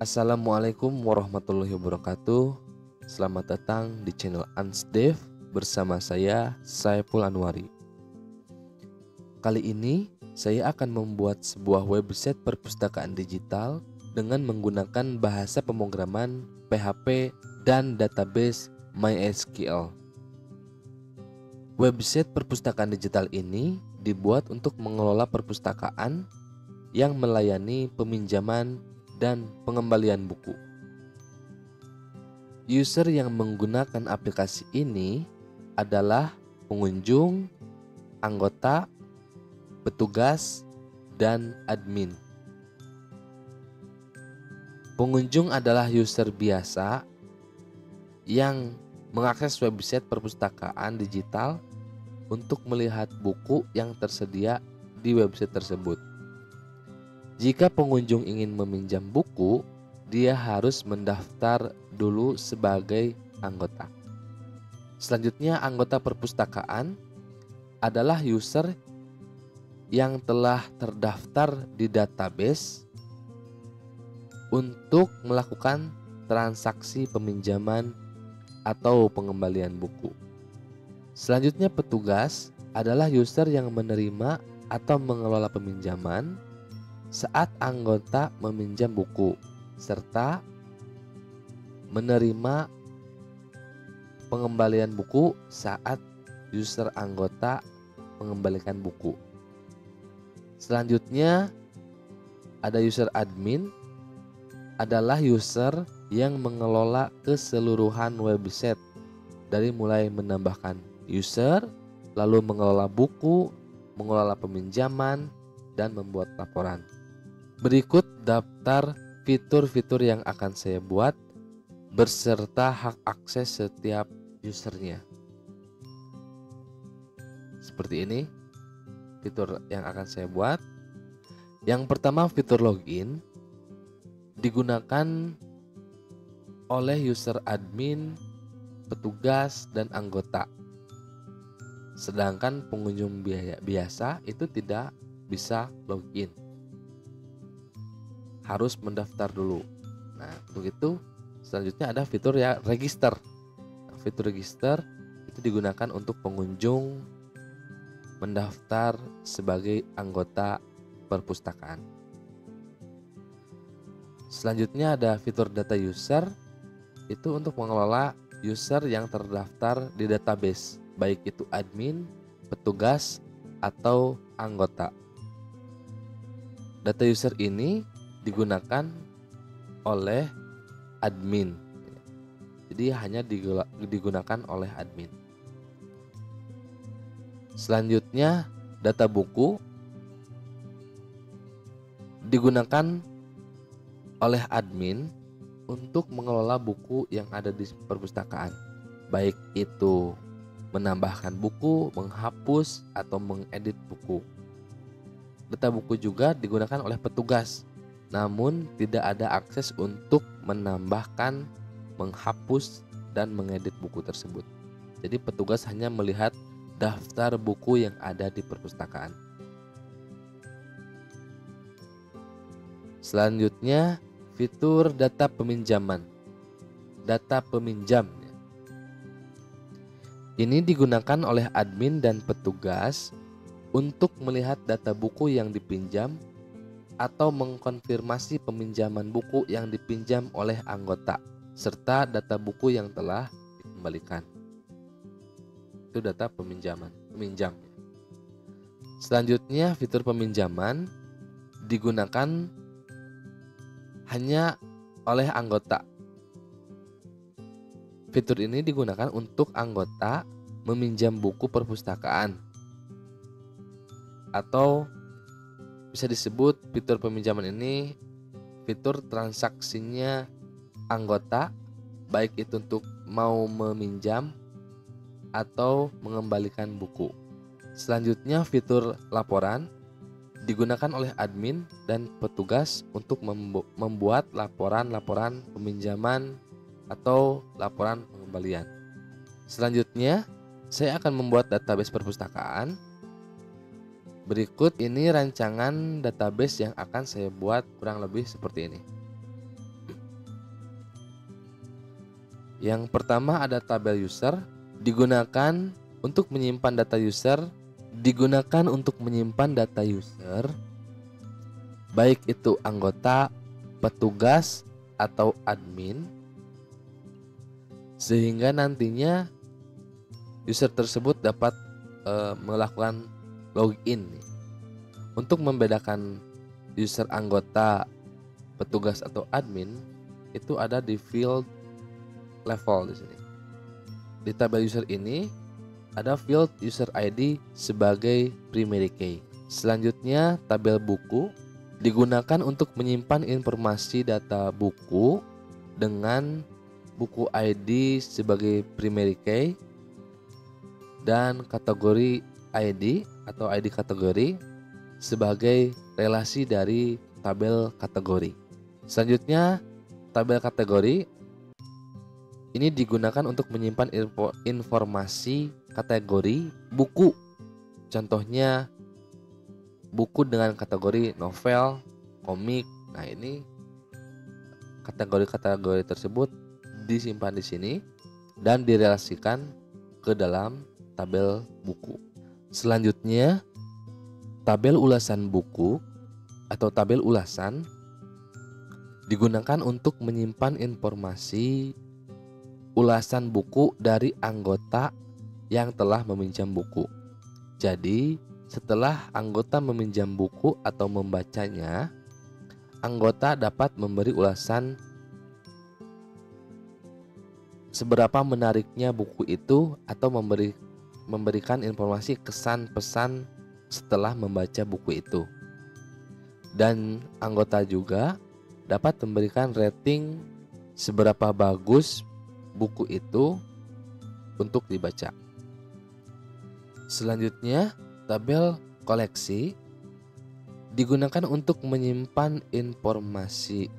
Assalamualaikum warahmatullahi wabarakatuh. Selamat datang di channel Ansdev bersama saya Saiful Anwari. Kali ini saya akan membuat sebuah website perpustakaan digital dengan menggunakan bahasa pemrograman PHP dan database MySQL. Website perpustakaan digital ini dibuat untuk mengelola perpustakaan yang melayani peminjaman dan pengembalian buku. User yang menggunakan aplikasi ini adalah pengunjung, anggota, petugas, dan admin. Pengunjung adalah user biasa yang mengakses website perpustakaan digital untuk melihat buku yang tersedia di website tersebut. Jika pengunjung ingin meminjam buku, dia harus mendaftar dulu sebagai anggota. Selanjutnya, anggota perpustakaan adalah user yang telah terdaftar di database untuk melakukan transaksi peminjaman atau pengembalian buku. Selanjutnya, petugas adalah user yang menerima atau mengelola peminjaman saat anggota meminjam buku, serta menerima pengembalian buku saat user anggota mengembalikan buku. Selanjutnya ada user admin, adalah user yang mengelola keseluruhan website dari mulai menambahkan user, lalu mengelola buku, mengelola peminjaman, dan membuat laporan. Berikut daftar fitur-fitur yang akan saya buat beserta hak akses setiap usernya. Seperti ini fitur yang akan saya buat. Yang pertama, fitur login digunakan oleh user admin, petugas, dan anggota. Sedangkan pengunjung biasa itu tidak bisa login, harus mendaftar dulu. Nah, untuk itu selanjutnya ada fitur ya register. Fitur register itu digunakan untuk pengunjung mendaftar sebagai anggota perpustakaan. Selanjutnya ada fitur data user, itu untuk mengelola user yang terdaftar di database, baik itu admin, petugas, atau anggota. Data user ini digunakan oleh admin, jadi hanya digunakan oleh admin. Selanjutnya, data buku digunakan oleh admin untuk mengelola buku yang ada di perpustakaan, baik itu menambahkan buku, menghapus, atau mengedit buku. Data buku juga digunakan oleh petugas, namun tidak ada akses untuk menambahkan, menghapus, dan mengedit buku tersebut. Jadi petugas hanya melihat daftar buku yang ada di perpustakaan. Selanjutnya, fitur data peminjaman. Data peminjam ini digunakan oleh admin dan petugas untuk melihat data buku yang dipinjam atau mengkonfirmasi peminjaman buku yang dipinjam oleh anggota, serta data buku yang telah dikembalikan. Itu data peminjam. Selanjutnya, fitur peminjaman digunakan hanya oleh anggota. Fitur ini digunakan untuk anggota meminjam buku perpustakaan, atau bisa disebut fitur peminjaman ini fitur transaksinya anggota, baik itu untuk mau meminjam atau mengembalikan buku. Selanjutnya, fitur laporan digunakan oleh admin dan petugas untuk membuat laporan-laporan peminjaman atau laporan pengembalian. Selanjutnya, saya akan membuat database perpustakaan. Berikut ini rancangan database yang akan saya buat, kurang lebih seperti ini. Yang pertama ada tabel user, digunakan untuk menyimpan data user, baik itu anggota, petugas, atau admin, sehingga nantinya user tersebut dapat melakukan login. Untuk membedakan user anggota, petugas, atau admin itu ada di field level di sini. Di tabel user ini ada field user ID sebagai primary key. Selanjutnya tabel buku digunakan untuk menyimpan informasi data buku dengan buku ID sebagai primary key dan kategori ID atau ID kategori sebagai relasi dari tabel kategori. Selanjutnya tabel kategori ini digunakan untuk menyimpan informasi kategori buku. Contohnya buku dengan kategori novel, komik. Nah, ini kategori-kategori tersebut disimpan di sini dan direlasikan ke dalam tabel buku. Selanjutnya, tabel ulasan buku atau tabel ulasan digunakan untuk menyimpan informasi ulasan buku dari anggota yang telah meminjam buku. Jadi, setelah anggota meminjam buku atau membacanya, anggota dapat memberi ulasan seberapa menariknya buku itu atau memberikan informasi kesan pesan setelah membaca buku itu. Dan anggota juga dapat memberikan rating seberapa bagus buku itu untuk dibaca. Selanjutnya, tabel koleksi digunakan untuk menyimpan informasi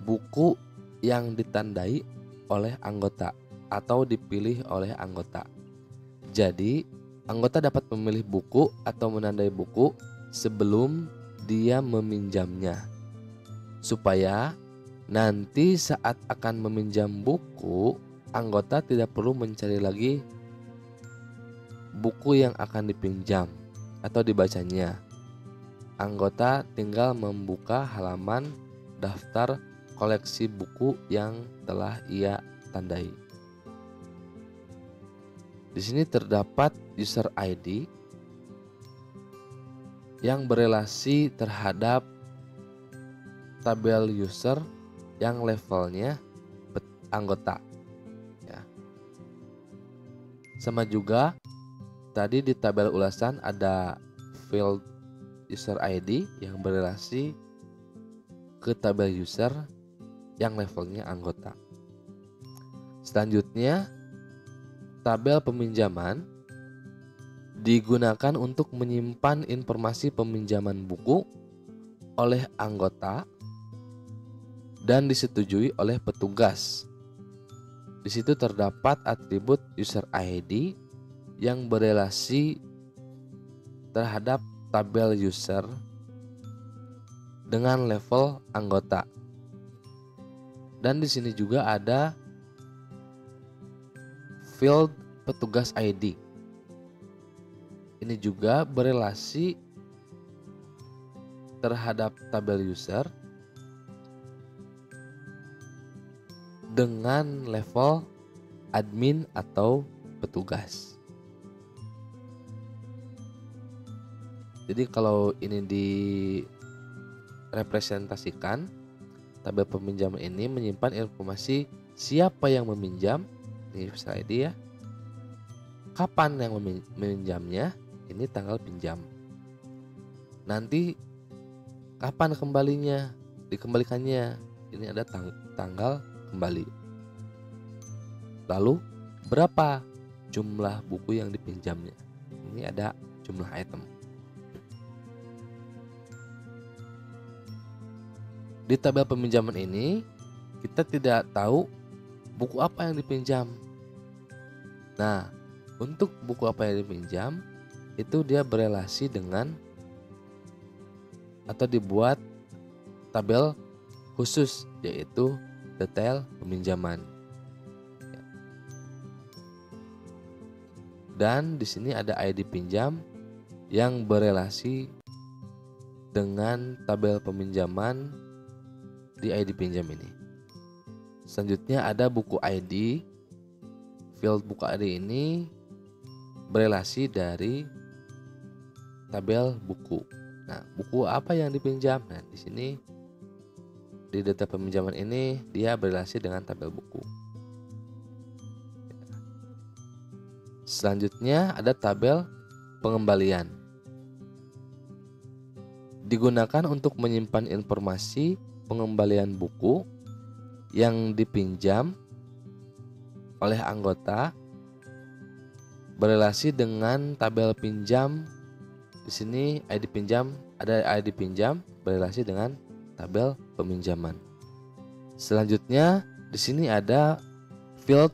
buku yang ditandai oleh anggota atau dipilih oleh anggota. Jadi, anggota dapat memilih buku atau menandai buku sebelum dia meminjamnya, supaya nanti saat akan meminjam buku, anggota tidak perlu mencari lagi buku yang akan dipinjam atau dibacanya. Anggota tinggal membuka halaman daftar koleksi buku yang telah ia tandai. Di sini terdapat user ID yang berelasi terhadap tabel user yang levelnya anggota, ya. Sama juga tadi di tabel ulasan ada field user ID yang berelasi ke tabel user yang levelnya anggota. Selanjutnya, tabel peminjaman digunakan untuk menyimpan informasi peminjaman buku oleh anggota dan disetujui oleh petugas. Di situ terdapat atribut user ID yang berelasi terhadap tabel user dengan level anggota. Dan di sini juga ada field petugas ID. Ini juga berelasi terhadap tabel user dengan level admin atau petugas. Jadi kalau ini direpresentasikan, tabel peminjaman ini menyimpan informasi siapa yang meminjam, ini user ID ya, kapan yang meminjamnya, ini tanggal pinjam, nanti kapan dikembalikannya, ini ada tanggal kembali, lalu berapa jumlah buku yang dipinjamnya, ini ada jumlah item. Di tabel peminjaman ini kita tidak tahu buku apa yang dipinjam. Nah, untuk buku apa yang dipinjam itu dia berelasi dengan atau dibuat tabel khusus, yaitu detail peminjaman. Dan di sini ada ID pinjam yang berelasi dengan tabel peminjaman di ID pinjam ini. Selanjutnya ada buku ID. Field buku ID ini berelasi dari tabel buku. Nah, buku apa yang dipinjam? Nah, di sini di data peminjaman ini dia berelasi dengan tabel buku. Selanjutnya ada tabel pengembalian. Digunakan untuk menyimpan informasi pengembalian buku yang dipinjam oleh anggota berelasi dengan tabel pinjam. Di sini ID pinjam, ada ID pinjam berelasi dengan tabel peminjaman. Selanjutnya di sini ada field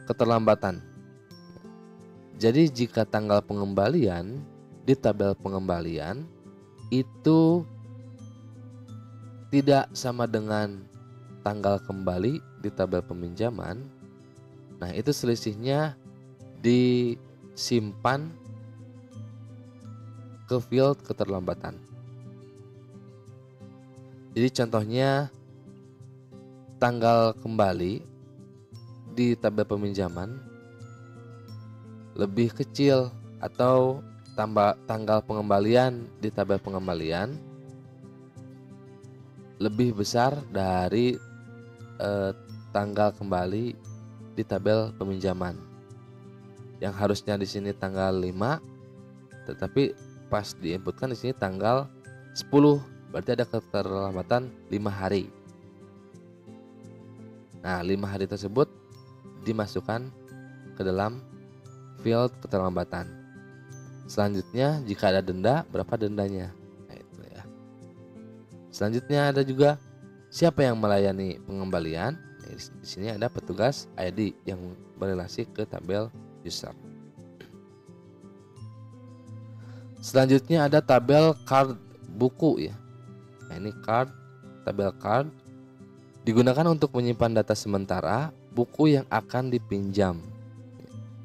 keterlambatan. Jadi jika tanggal pengembalian di tabel pengembalian itu tidak sama dengan tanggal kembali di tabel peminjaman, nah itu selisihnya disimpan ke field keterlambatan. Jadi contohnya tanggal kembali di tabel peminjaman lebih kecil atau tanggal pengembalian di tabel pengembalian lebih besar dari tanggal kembali di tabel peminjaman. Yang harusnya di sini tanggal 5, tetapi pas diinputkan di sini tanggal 10, berarti ada keterlambatan 5 hari. Nah, 5 hari tersebut dimasukkan ke dalam field keterlambatan. Selanjutnya jika ada denda, berapa dendanya? Nah, itu ya. Selanjutnya ada juga siapa yang melayani pengembalian. Nah, di sini ada petugas ID yang berelasi ke tabel user. Selanjutnya ada tabel card buku ya. Nah, ini card, tabel card digunakan untuk menyimpan data sementara buku yang akan dipinjam.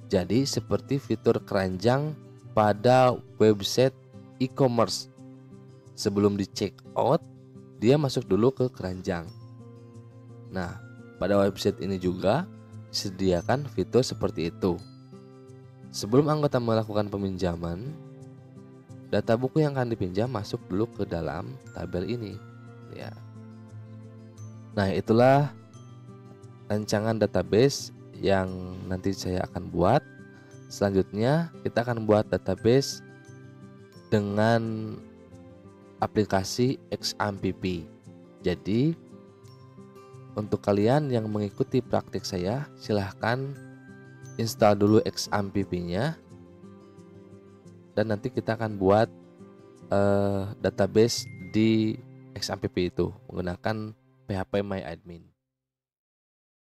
Jadi seperti fitur keranjang pada website e-commerce. Sebelum di check out, dia masuk dulu ke keranjang. Nah, pada website ini juga disediakan fitur seperti itu. Sebelum anggota melakukan peminjaman, data buku yang akan dipinjam masuk dulu ke dalam tabel ini ya. Nah, itulah rancangan database yang nanti saya akan buat. Selanjutnya kita akan buat database dengan aplikasi XAMPP. Jadi untuk kalian yang mengikuti praktik saya, silahkan install dulu XAMPP-nya dan nanti kita akan buat database di XAMPP itu menggunakan PHP MyAdmin.